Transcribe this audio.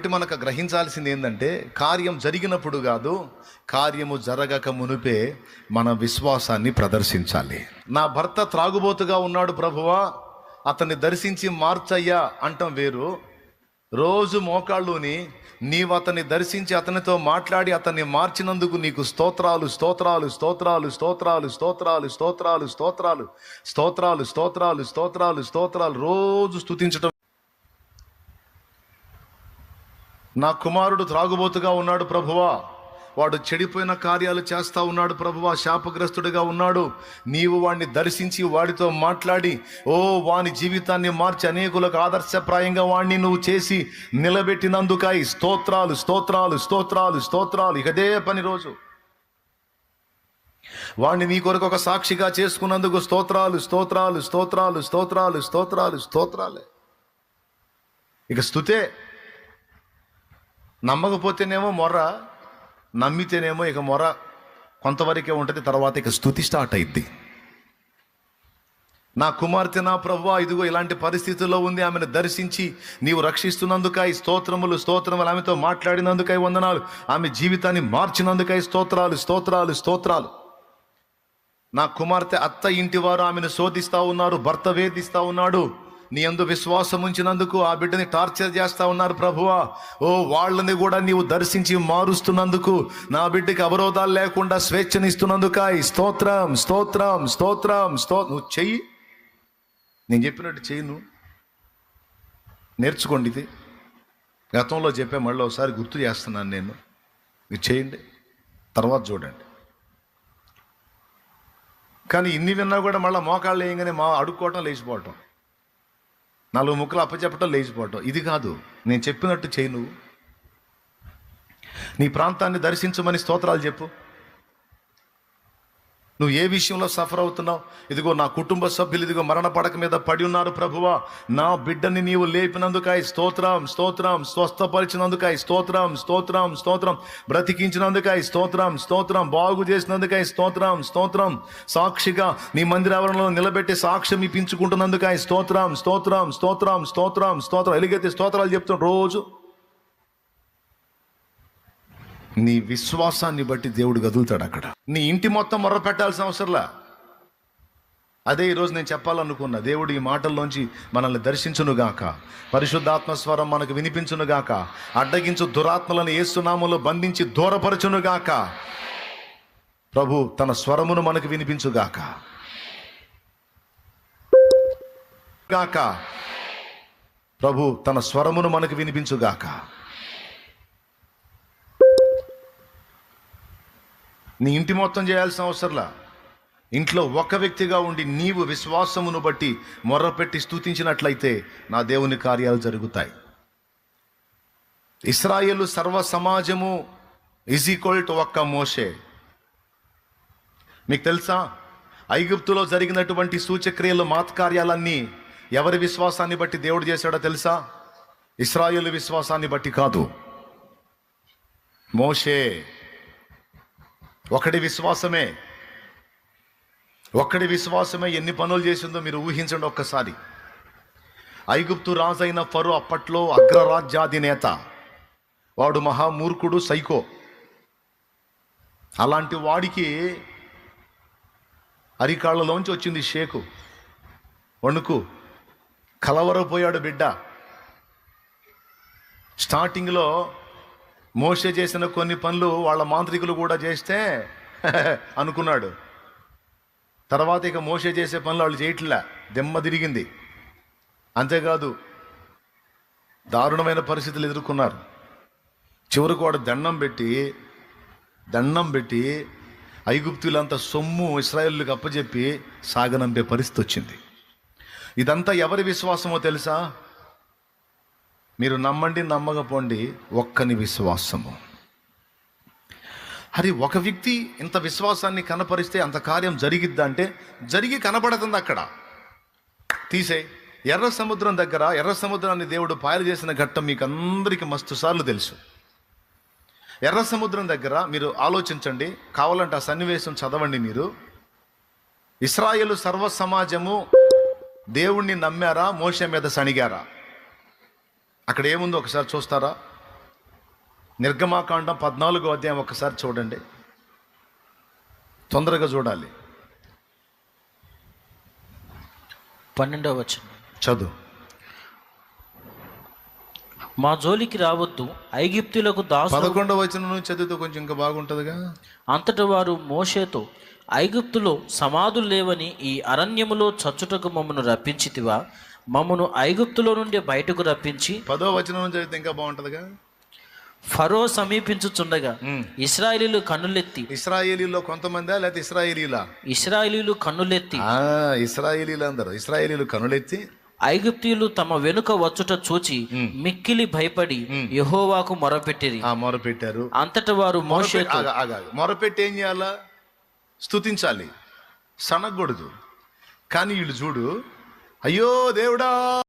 మనకు గ్రహించాల్సింది ఏంటంటే, కార్యం జరిగినప్పుడు కాదు, కార్యము జరగక మునిపే మన విశ్వాసాన్ని ప్రదర్శించాలి. నా భర్త త్రాగుబోతుగా ఉన్నాడు ప్రభువా, అతన్ని దర్శించి మార్చయ్యా అంటాం వేరు. రోజు మోకాళ్ళుని నీవు అతన్ని దర్శించి అతనితో మాట్లాడి అతన్ని మార్చినందుకు నీకు స్తోత్రాలు స్తోత్రాలు స్తోత్రాలు స్తోత్రాలు స్తోత్రాలు స్తోత్రాలు స్తోత్రాలు స్తోత్రాలు స్తోత్రాలు స్తోత్రాలు స్తోత్రాలు రోజు స్తుతించటం. నా కుమారుడు త్రాగుబోతుగా ఉన్నాడు ప్రభువా, వాడు చెడిపోయిన కార్యాలు చేస్తూ ఉన్నాడు ప్రభువా, శాపగ్రస్తుడిగా ఉన్నాడు. నీవు వాడిని దర్శించి వాడితో మాట్లాడి వాని జీవితాన్ని మార్చి అనేకులకు ఆదర్శప్రాయంగా వాడిని నువ్వు చేసి నిలబెట్టినందుకై స్తోత్రాలు స్తోత్రాలు స్తోత్రాలు స్తోత్రాలు. ఇకదే పని రోజు వాడిని నీ కొరకు ఒక సాక్షిగా చేసుకున్నందుకు స్తోత్రాలు స్తోత్రాలు స్తోత్రాలు స్తోత్రాలు స్తోత్రాలు స్తోత్రాలే. ఇక స్తుతే. నమ్మకపోతేనేమో మొర్ర, నమ్మితేనేమో ఇక మొర్ర కొంతవరకే ఉంటుంది, తర్వాత ఇక స్తుతి స్టార్ట్ అయింది. నా కుమార్తె నా ప్రభువా ఇదిగో ఇలాంటి పరిస్థితుల్లో ఉంది, ఆమెను దర్శించి నీవు రక్షిస్తున్నందుకై స్తోత్రములు స్తోత్రములు, ఆమెతో మాట్లాడినందుకై వందనాలు, ఆమె జీవితాన్ని మార్చినందుకై స్తోత్రాలు స్తోత్రాలు స్తోత్రాలు. నా కుమార్తె అత్త ఇంటి వారు ఆమెను శోధిస్తూ ఉన్నారు, భర్త వేధిస్తూ ఉన్నాడు, నీ యందు విశ్వాసం ఉంచినందుకు ఆ బిడ్డని టార్చర్ చేస్తూ ఉన్నారు ప్రభువా. వాళ్ళని కూడా నీవు దర్శించి మారుస్తున్నందుకు, నా బిడ్డకి అవరోధాలు లేకుండా స్వేచ్ఛనిస్తున్నందుకై స్తోత్రం స్తోత్రం స్తోత్రం నువ్వు చెయ్యి, నేను చెప్పినట్టు చెయ్యి. నువ్వు నేర్చుకోండి. ఇది గతంలో చెప్పే, మళ్ళీ ఒకసారి గుర్తు చేస్తున్నాను నేను. మీరు చేయండి, తర్వాత చూడండి. కానీ ఇన్ని విన్నా కూడా మళ్ళీ మోకాళ్ళు వేయగానే అడుక్కోవటం, లేచిపోవటం, 4 ముక్కలు అప్పచెప్పటం, లేచిపోవటం. ఇది కాదు, నేను చెప్పినట్టు చేయి. నువ్వు నీ ప్రాంతాన్ని దర్శించమని స్తోత్రాలు చెప్పు. నువ్వు ఏ విషయంలో సఫర్ అవుతున్నావు? ఇదిగో నా కుటుంబ సభ్యులు ఇదిగో మరణ పడక మీద పడి ఉన్నారు ప్రభువా, నా బిడ్డని నీవు లేపినందుకై స్తోత్రం స్తోత్రం, స్వస్థపరిచినందుకై స్తోత్రం స్తోత్రం స్తోత్రం, బ్రతికించినందుకై స్తోత్రం స్తోత్రం, బాగు చేసినందుకై స్తోత్రం స్తోత్రం, సాక్షిగా నీ మందిరావరణలో నిలబెట్టి సాక్ష్యం ఇప్పించుకుంటున్నందుకై స్తోత్రం స్తోత్రం స్తోత్రం స్తోత్రం స్తోత్రం. ఎలుగైతే స్తోత్రాలు చెప్తాం రోజు. నీ విశ్వాసాన్ని బట్టి దేవుడు గదులుతాడు. అక్కడ నీ ఇంటి మొత్తం మొర్ర పెట్టాల్సిన అవసరంలా. అదే ఈరోజు నేను చెప్పాలనుకున్నా. దేవుడు ఈ మాటల్లోంచి మనల్ని దర్శించునుగాక, పరిశుద్ధాత్మ స్వరం మనకు వినిపించునుగాక, అడ్డగించు దురాత్మలను యేసునామములో బంధించి దూరపరచునుగాక, ప్రభు తన స్వరమును మనకు వినిపించుగాక గాక, ప్రభు తన స్వరమును మనకు వినిపించుగాక. నీ ఇంటి మొత్తం చేయాల్సిన అవసరంలా. ఇంట్లో ఒక వ్యక్తిగా ఉండి నీవు విశ్వాసమును బట్టి మొర్రపెట్టి స్తుతించినట్లయితే నా దేవుని కార్యాలు జరుగుతాయి. ఇశ్రాయేలు సర్వ సమాజము = ఒక్క మోషే. మీకు తెలుసా, ఐగుప్తులో జరిగినటువంటి సూచక్రియలు మాత్కార్యాలన్నీ ఎవరి విశ్వాసాన్ని బట్టి దేవుడు చేశాడో తెలుసా? ఇశ్రాయేలు విశ్వాసాన్ని బట్టి కాదు. మోషే ఒక్కడి విశ్వాసమే ఎన్ని పనులు చేసిందో మీరు ఊహించండి ఒక్కసారి. ఐగుప్తు రాజైన ఫరో అప్పట్లో అగ్రరాజ్యాధినేత, వాడు మహామూర్ఖుడు, సైకో. అలాంటి వాడికి అరికాళ్ళలోంచి వచ్చింది షేకు, వణుకు, కలవరపోయాడు బిడ్డ. స్టార్టింగ్లో మోషే చేసిన కొన్ని పనులు వాళ్ళ మాంత్రికులు కూడా చేస్తే అనుకున్నాడు. తర్వాత ఇక మోషే చేసే పనులు వాళ్ళు చేయట్లే, దెమ్మ తిరిగింది. అంతేకాదు, దారుణమైన పరిస్థితులు ఎదుర్కొన్నారు. చివరికి వాడు దండం పెట్టి ఐగుప్తులంతా సొమ్ము ఇశ్రాయేలుకి అప్పచెప్పి సాగనంపే పరిస్థితి వచ్చింది. ఇదంతా ఎవరి విశ్వాసమో తెలుసా? మీరు నమ్మండి నమ్మకపోండి, ఒక్కని విశ్వాసము. అది ఒక వ్యక్తి ఇంత విశ్వాసాన్ని కనపరిస్తే అంత కార్యం జరిగిద్దంటే జరిగి కనపడుతుంది. అక్కడ తీసే ఎర్ర సముద్రం దగ్గర, ఎర్ర సముద్రాన్ని దేవుడు పాయలు చేసిన ఘట్టం మీకు అందరికీ మస్తు సార్లు తెలుసు. ఎర్ర సముద్రం దగ్గర మీరు ఆలోచించండి, కావాలంటే ఆ సన్నివేశం చదవండి మీరు. ఇశ్రాయేలు సర్వ సమాజము దేవుణ్ణి నమ్మారా, మోషే మీద సణిగారా? అక్కడ ఏముందో ఒకసారి చూస్తారా? నిర్గమాకాండం 14వ అధ్యాయం ఒకసారి చూడండి, తొందరగా చూడాలి. 12వ వచనం చదువు. మా జోలికి రావద్దు, ఐగుప్తులకు దాసు. 11వ వచనం నుంచి చదివితే కొంచెం ఇంకా బాగుంటుందిగా. అంతట వారు మోషేతో, ఐగుప్తులో సమాధులు లేవని ఈ అరణ్యములో చచ్చుటకు మమ్మను రప్పించితివా? మమ్మను ఐగుప్తులో నుండి బయటకు రప్పించి. 10వ వచనం నుంచి చదివితే ఇంకా బాగుంటుందిగా. ఫరో సమీపించుచుండగా ఇశ్రాయేలీలు కన్నులెత్తి. ఇశ్రాయేలీలో కొంతమందా లేకపోతే ఇశ్రాయేలీలా? ఇశ్రాయేలీలు కన్నులెత్తి. ఇశ్రాయేలీలు అందరూ ఇశ్రాయేలీలు కన్నులెత్తి ఐగుప్తీయులు తమ వెనుక వచ్చుట చూచి మిక్కిలి భయపడి యెహోవాకు మొరపెట్టిరి. మొరపెట్టారు. అంతట వారు మోషేతో, మొరపెట్టి ఏం చేయాలా? స్తుతించాలి, సనగకూడదు. కానీ వీళ్ళు చూడు, అయ్యో దేవుడా